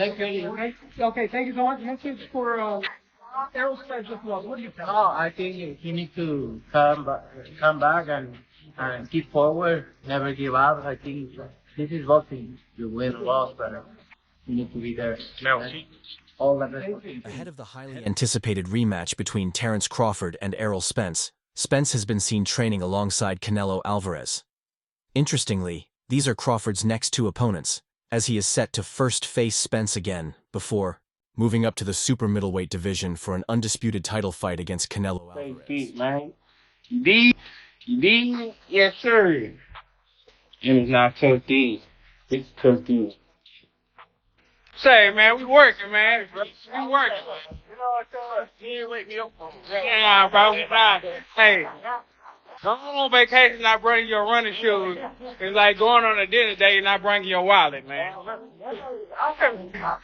Thank you. Okay. Okay. Thank you so much. Message for Errol Spence Jr. What do you think? Oh, I think he needs to come back and keep forward, never give up. I think this is boxing. You win or loss, but you need to be there. All the best. Ahead of the highly anticipated rematch between Terence Crawford and Errol Spence, Spence has been seen training alongside Canelo Álvarez. Interestingly, these are Crawford's next two opponents, as he is set to first face Spence again, before moving up to the super middleweight division for an undisputed title fight against Canelo Álvarez. Man. Yes, sir. It's not 13. It's 13. Say, man, we working, man. We working. You know what, you didn't wake me up. Yeah, bro. Hey, going on vacation, not bringing your running shoes. It's like going on a dinner date and not bringing your wallet, man.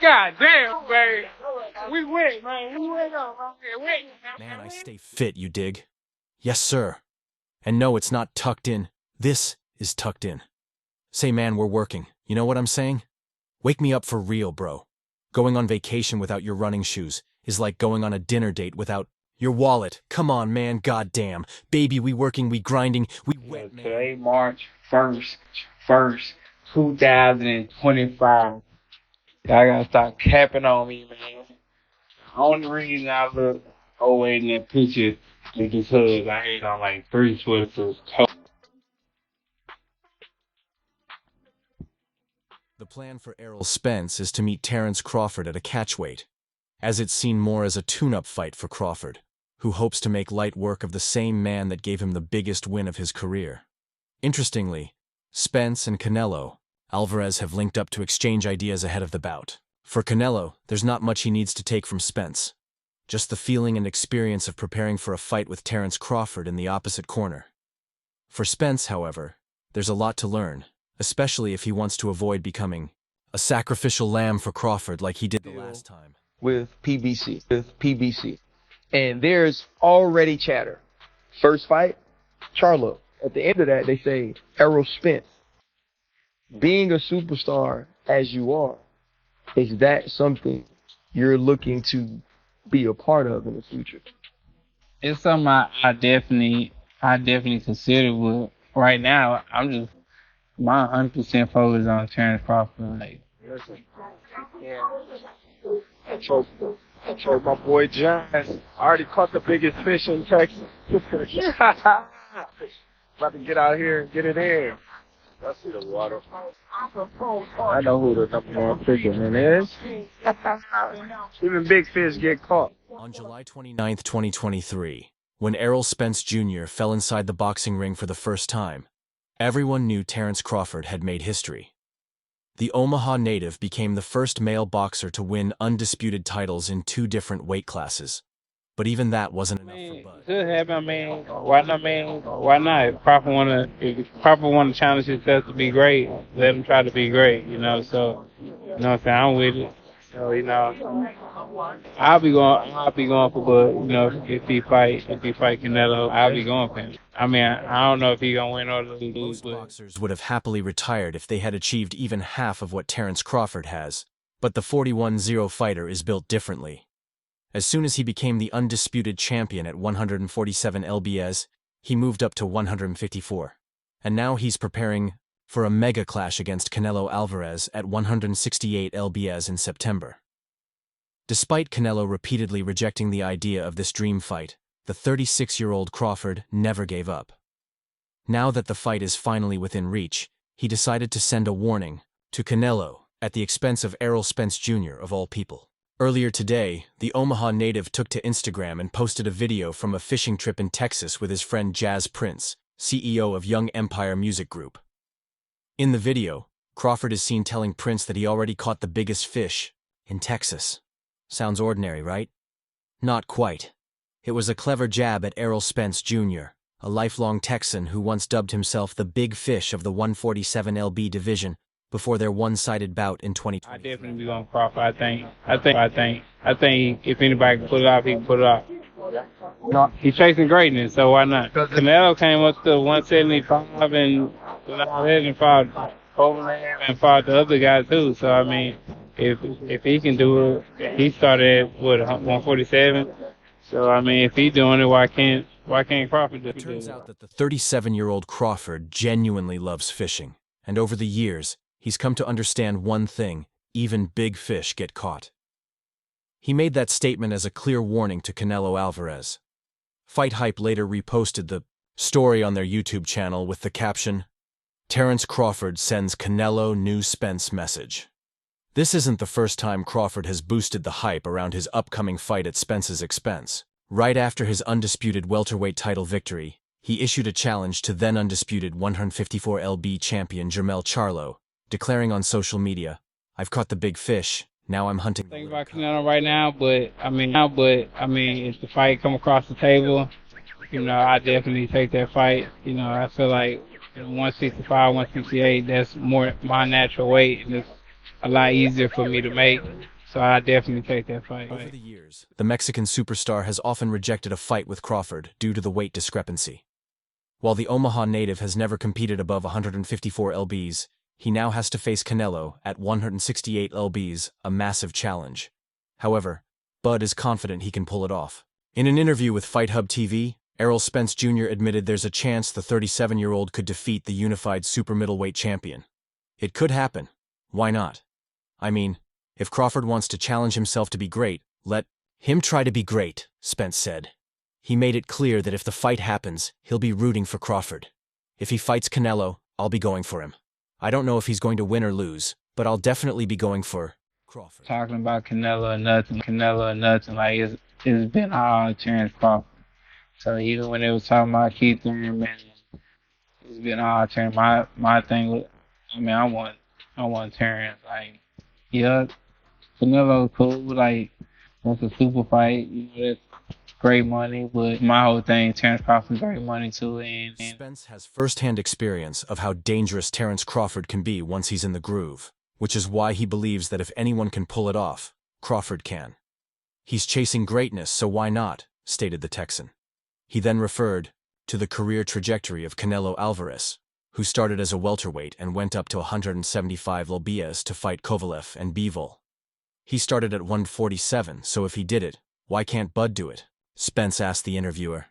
God damn, man. We went, man. We went on. Man, I stay fit, you dig? Yes, sir. And no, it's not tucked in. This is tucked in. Say, man, we're working. You know what I'm saying? Wake me up for real, bro. Going on vacation without your running shoes is like going on a dinner date without your wallet. Come on, man, goddamn. Baby, we working, we grinding, we wet, man. Today, March 1st, 2025. Y'all gotta stop capping on me, man. The only reason I look 08 in that picture is because I hate on like 3 Twitters. The plan for Errol Spence is to meet Terence Crawford at a catchweight, as it's seen more as a tune-up fight for Crawford, who hopes to make light work of the same man that gave him the biggest win of his career. Interestingly, Spence and Canelo Álvarez have linked up to exchange ideas ahead of the bout. For Canelo, there's not much he needs to take from Spence, just the feeling and experience of preparing for a fight with Terence Crawford in the opposite corner. For Spence, however, there's a lot to learn, especially if he wants to avoid becoming a sacrificial lamb for Crawford like he did the last time. With PBC. And there's already chatter. First fight, Charlo. At the end of that, they say, Errol Spence. Being a superstar as you are, is that something you're looking to be a part of in the future? It's something I definitely consider, but right now, I'm just my 100% focus on Terence Crawford. Like, I told my boy John, I already caught the biggest fish in Texas. About to get out here and get it in. I see the water. I know who the number one fisherman is. Even big fish get caught. On July 29, 2023, when Errol Spence Jr. fell inside the boxing ring for the first time, everyone knew Terence Crawford had made history. The Omaha native became the first male boxer to win undisputed titles in 2 different weight classes. But even that wasn't enough for Bud. Could happen, man. Why not, man? Why not? If Crawford wanna challenge himself to be great, let him try to be great, you know. So, you know what I'm saying? I'm with it. So, you know, I'll be going for Bud. You know, if he fight Canelo, I'll be going for him. I mean, I don't know if he's gonna win or lose. Most boxers would have happily retired if they had achieved even half of what Terence Crawford has, but the 41-0 fighter is built differently. As soon as he became the undisputed champion at 147 lbs, he moved up to 154. And now he's preparing for a mega clash against Canelo Álvarez at 168 lbs in September. Despite Canelo repeatedly rejecting the idea of this dream fight, the 36-year-old Crawford never gave up. Now that the fight is finally within reach, he decided to send a warning to Canelo at the expense of Errol Spence Jr. of all people. Earlier today, the Omaha native took to Instagram and posted a video from a fishing trip in Texas with his friend Jazz Prince, CEO of Young Empire Music Group. In the video, Crawford is seen telling Prince that he already caught the biggest fish in Texas. Sounds ordinary, right? Not quite. It was a clever jab at Errol Spence Jr., a lifelong Texan who once dubbed himself the big fish of the 147 lb division before their one-sided bout in 2020. I definitely be going Crawford. I think if anybody can pull it off, he can pull it off. No, he's chasing greatness, so why not? Canelo came up to 175 and fought Overland and fought the other guy too. So I mean, if he can do it, he started at what 147. So I mean, if he's doing it, why can't Crawford do it? It turns out that the 37-year-old Crawford genuinely loves fishing, and over the years, he's come to understand one thing: even big fish get caught. He made that statement as a clear warning to Canelo Álvarez. Fight Hype later reposted the story on their YouTube channel with the caption, "Terence Crawford sends Canelo new Spence message." This isn't the first time Crawford has boosted the hype around his upcoming fight at Spence's expense. Right after his undisputed welterweight title victory, he issued a challenge to then undisputed 154lb champion Jermell Charlo, declaring on social media, "I've caught the big fish, now I'm hunting the Think little about cod." Canelo right now, but I mean, if the fight come across the table, I definitely take that fight. I feel like 165, 168, that's more my natural weight, and it's a lot easier for me to make. So I definitely take that fight. Over the years, the Mexican superstar has often rejected a fight with Crawford due to the weight discrepancy. While the Omaha native has never competed above 154 lbs, he now has to face Canelo at 168 lbs, a massive challenge. However, Bud is confident he can pull it off. In an interview with Fight Hub TV, Errol Spence Jr. admitted there's a chance the 37-year-old could defeat the unified super middleweight champion. It could happen. Why not? I mean, if Crawford wants to challenge himself to be great, let him try to be great, Spence said. He made it clear that if the fight happens, he'll be rooting for Crawford. If he fights Canelo, I'll be going for him. I don't know if he's going to win or lose, but I'll definitely be going for Crawford. Talking about Canelo or nothing, like it's been all Terence Crawford. So even when they was talking about Keith Thurman, it's been all Terence. My thing was, I want Terence. Like, yeah, Canelo cool, like that's a super fight. That's great money, but my whole thing, Terence Crawford's great money too. And Spence has first-hand experience of how dangerous Terence Crawford can be once he's in the groove, which is why he believes that if anyone can pull it off, Crawford can. He's chasing greatness, so why not, stated the Texan. He then referred to the career trajectory of Canelo Álvarez, who started as a welterweight and went up to 175 lbs to fight Kovalev and Bivol. He started at 147, so if he did it, why can't Bud do it? Spence asked the interviewer.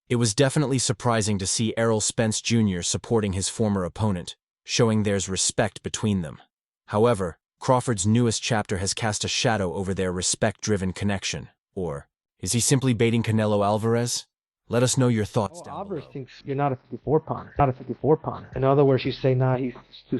It was definitely surprising to see Errol Spence Jr. supporting his former opponent, showing there's respect between them. However, Crawford's newest chapter has cast a shadow over their respect-driven connection. Or, is he simply baiting Canelo Álvarez? Let us know your thoughts down Álvarez below. thinks you're not a 54 pounder. Not a 54 pounder. In other words, you say, nah, he's too.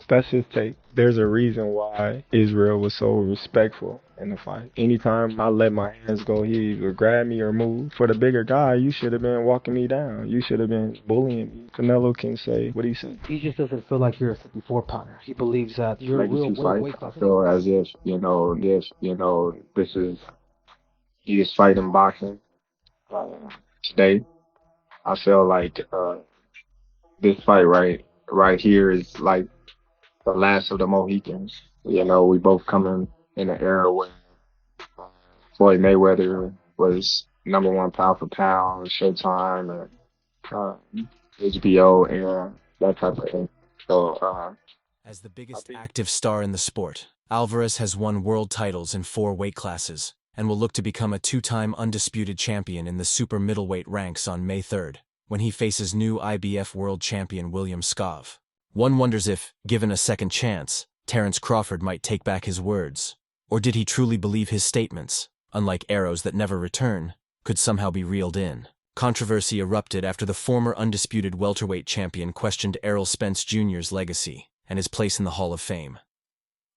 That's his take. There's a reason why Israel was so respectful in the fight. Anytime I let my hands go, he either grab me or move. For the bigger guy, you should have been walking me down. You should have been bullying me. Canelo can say what he said. He just doesn't feel like you're a 54 pounder. He believes that you're a real weight class. I feel as if, this is, he is fighting boxing today. I feel like this fight right here is like the last of the Mohicans. We both coming in an era where Floyd Mayweather was #1 pound for pound, Showtime, and HBO, and that type of thing. So, As the biggest active star in the sport, Álvarez has won world titles in 4 weight classes and will look to become a 2-time undisputed champion in the super middleweight ranks on May 3rd, when he faces new IBF world champion William Scov. One wonders if, given a second chance, Terence Crawford might take back his words. Or did he truly believe his statements, unlike arrows that never return, could somehow be reeled in? Controversy erupted after the former undisputed welterweight champion questioned Errol Spence Jr.'s legacy and his place in the Hall of Fame.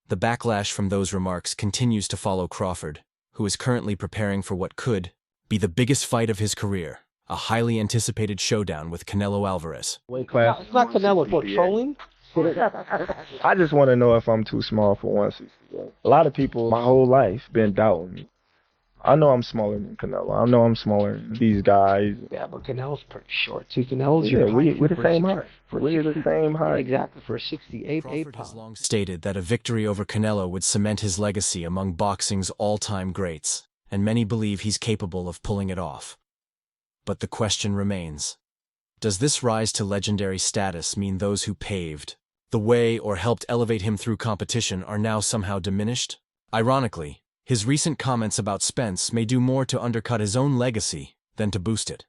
The backlash from those remarks continues to follow Crawford, who is currently preparing for what could be the biggest fight of his career, a highly anticipated showdown with Canelo Álvarez. Weight class. It's not Canelo for trolling. I just want to know if I'm too small for 168. A lot of people my whole life been doubting me. I know I'm smaller than Canelo. I know I'm smaller than these guys. Yeah, but Canelo's pretty short too. Canelo's Yeah, your height. we're the same height. We're the same height. Exactly, for a 68 Crawford has pound. long stated that a victory over Canelo would cement his legacy among boxing's all-time greats, and many believe he's capable of pulling it off. But the question remains, does this rise to legendary status mean those who paved the way or helped elevate him through competition are now somehow diminished? Ironically, his recent comments about Spence may do more to undercut his own legacy than to boost it.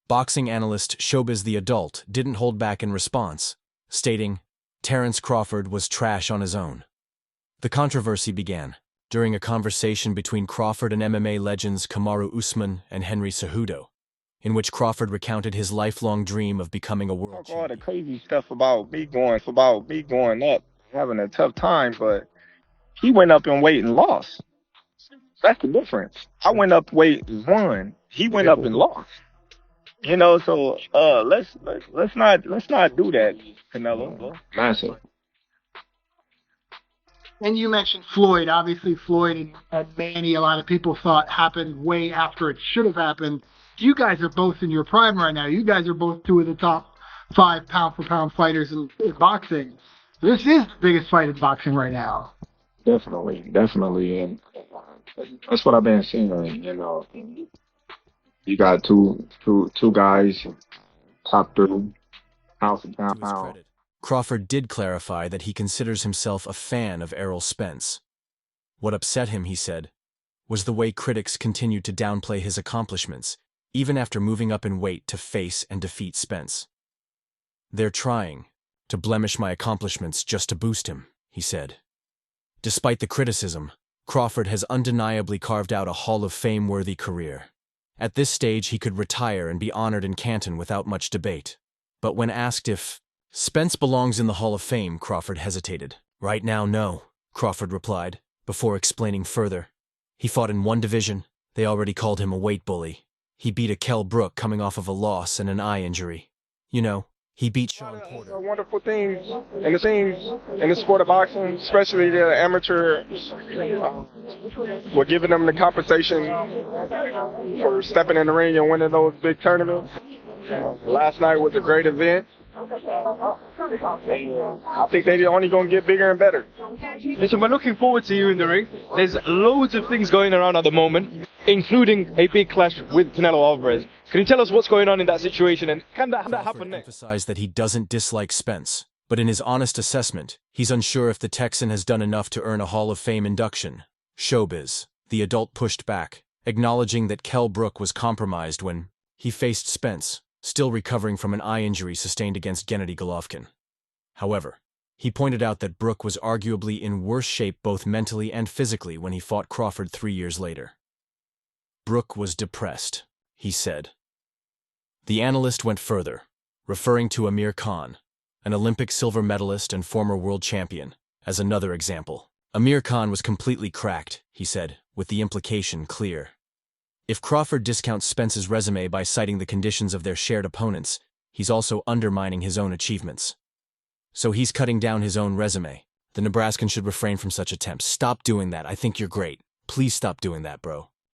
Boxing analyst Showbiz the Adult didn't hold back in response, stating, Terence Crawford was trash on his own. The controversy began during a conversation between Crawford and MMA legends Kamaru Usman and Henry Cejudo, in which Crawford recounted his lifelong dream of becoming a world champion. All the crazy stuff about me going up, having a tough time, but he went up in weight and lost. That's the difference. I went up weight and won. He went up and lost. You know, so let's not do that, Canelo. Massive. And you mentioned Floyd. Obviously, Floyd and Manny, a lot of people thought happened way after it should have happened. You guys are both in your prime right now. You guys are both two of the top 5 pound-for-pound fighters in boxing. This is the biggest fight in boxing right now. Definitely, and that's what I've been seeing. You know, you got two guys, top 3, pound-for-pound. Crawford did clarify that he considers himself a fan of Errol Spence. What upset him, he said, was the way critics continued to downplay his accomplishments, even after moving up in weight to face and defeat Spence. They're trying to blemish my accomplishments just to boost him, he said. Despite the criticism, Crawford has undeniably carved out a Hall of Fame-worthy career. At this stage, he could retire and be honored in Canton without much debate. But when asked if Spence belongs in the Hall of Fame, Crawford hesitated. Right now, no, Crawford replied, before explaining further. He fought in one division. They already called him a weight bully. He beat a Kell Brook coming off of a loss and an eye injury. You know, he beat Sean Porter. Wonderful things in the sport of boxing, especially the amateur. We're giving them the compensation for stepping in the ring and winning those big tournaments. Last night was a great event. I think they're only going to get bigger and better. Listen, we're looking forward to you in the ring. There's loads of things going around at the moment, including a big clash with Canelo Álvarez. Can you tell us what's going on in that situation, and can that happen next? Emphasized that he doesn't dislike Spence, but in his honest assessment, he's unsure if the Texan has done enough to earn a Hall of Fame induction. Showbiz, the adult, pushed back, acknowledging that Kell Brook was compromised when he faced Spence, still recovering from an eye injury sustained against Gennady Golovkin. However, he pointed out that Brook was arguably in worse shape both mentally and physically when he fought Crawford 3 years later. Brook was depressed, he said. The analyst went further, referring to Amir Khan, an Olympic silver medalist and former world champion, as another example. Amir Khan was completely cracked, he said, with the implication clear. If Crawford discounts Spence's resume by citing the conditions of their shared opponents, he's also undermining his own achievements. So he's cutting down his own resume. The Nebraskan should refrain from such attempts. Stop doing that. I think you're great. Please stop doing that, bro.